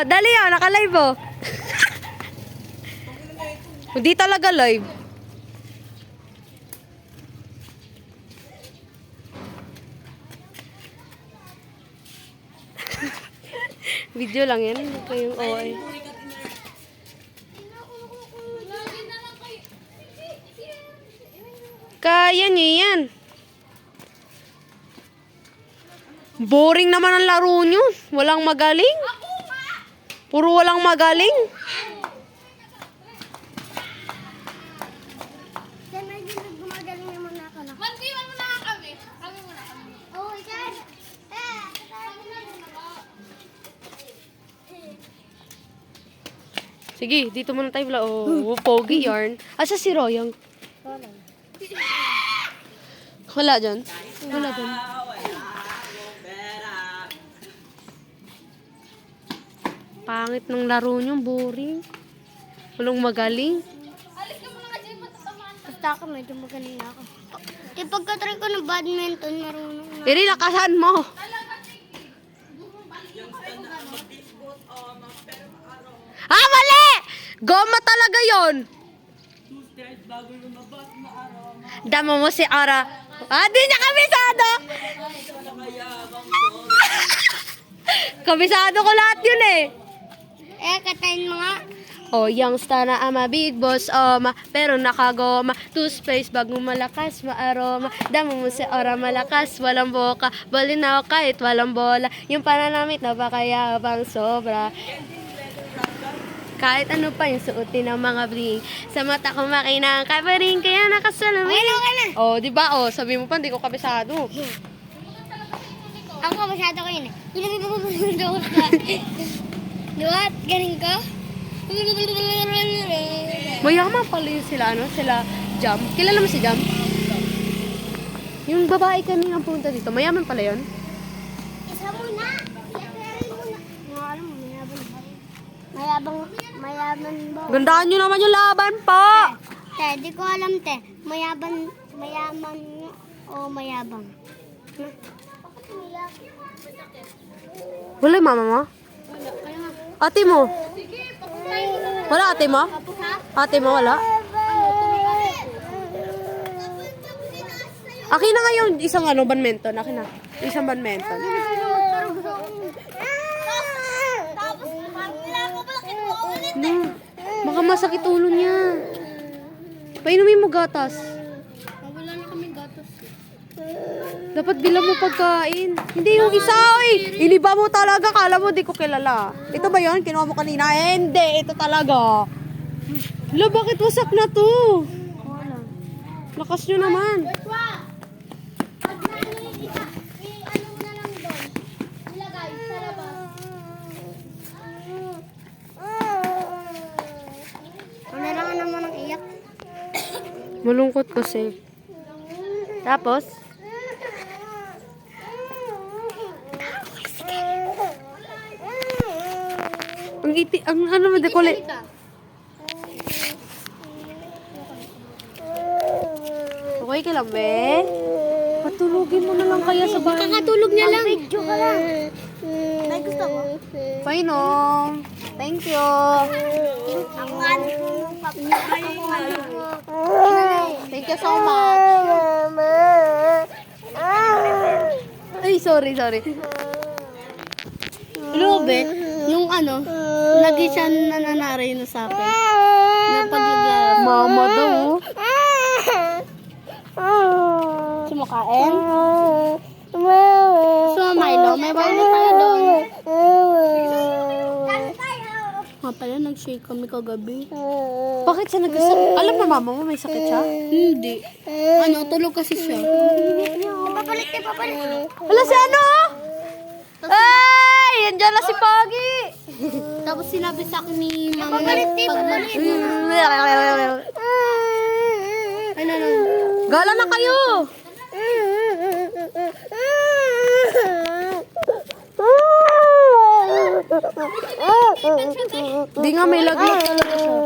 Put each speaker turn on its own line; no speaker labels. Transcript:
dali oh, naka-live oh. Hindi talaga live. Video lang yan. Ito yung OA. Kaya niyo yan. Boring naman ang laro nyo. Walang magaling. Puro walang magaling.
Gumagaling naman ako na. Mantiwan mo na kami. Kami muna kami. Oh, ikaw.
Sige, dito muna tayo. Oh, pogi yarn. Asa si Royang? Wala dyan. Wala dyan. Pangit ng laro nyo, boring. Walang magaling.
Alis ka muna kasi matatamaan. Basta ako, medyo magaling na ako. Pagka-try ko ng badminton, marunong na.
Iri, lakasan mo. Ah, mali! Goma talaga yon. Damo mo si Ara. Ah, di niya kabisado. Kabisado ko lahat yun eh.
Katayin mo nga.
Oh, youngster na ama, big boss, pero nakagoma. Two space, bagong malakas, maaroma. Damo mo si Ara, malakas, walang boka. Balinaw kahit walang bola. Yung pananamit na pakayabang sobra. Kahit ano pa yung suotin ng mga bling. Sa mata ko makinang kaparing, kaya nakasalamin.
Okay na.
Oh, di ba? Oh, sabi mo pa, hindi ko kabisado.
Ako masyado ko yun eh. Diba? Galing ko?
Mayaman pala yun sila, ano? Sila Jam. Kilala mo si Jam? Yung babae kanina punta dito, mayaman pala yun?
Isa muna. Mga alam mo, mayaban ba?
Gandaan nyo naman yung laban pa!
Te, di ko alam te. Mayaman o mayabang?
Wala yung mama mo? Ate mo? Wala ate mo? Ate mo, wala? Akin na nga yung isang badminton. Akin na. Isang badminton. Baka masakit ulo niya. Painumin mo gatas.
Wala na kami gatas.
Dapat bilang mo pagkain. Hindi yung isa, oy. Iniba mo talaga. Kala mo, di ko kilala. Ito ba yun? Kinuha mo kanina? Hindi. Ito talaga. Hala, bakit wasak na to?
Wala.
Lakas nyo naman.
Pag nanonood isa, ano mo na lang doon. Ilagay sa labas. Ano lang naman ang iyak?
Malungkot kasi. Tapos? Ang ano mo, dekole. Okay ka lang, be? Patulugin mo na lang kaya sa bahay.
Kakatulog niya lang. Video ka lang. May gusto mo?
Fine, oh. Thank you.
Ako nga nung
Thank you so much. Ay, sorry.
Lobe, yung lagi siya nananaray na sa akin. Na paglagyan.
Mama daw.
Sumakain? So, Milo, may Milo tayo doon. Nga pala, nag-shake kami kagabi.
Bakit siya nagkasakit? Alam na mama mo may sakit siya?
Hindi. Tulog kasi siya. Papalit.
Wala si ano? Ay! Yandiyan na si Pogi!
Tapos sinabi sa akin ni Mama papalit.
Gala na kayo! Di nga may laglag talaga siya.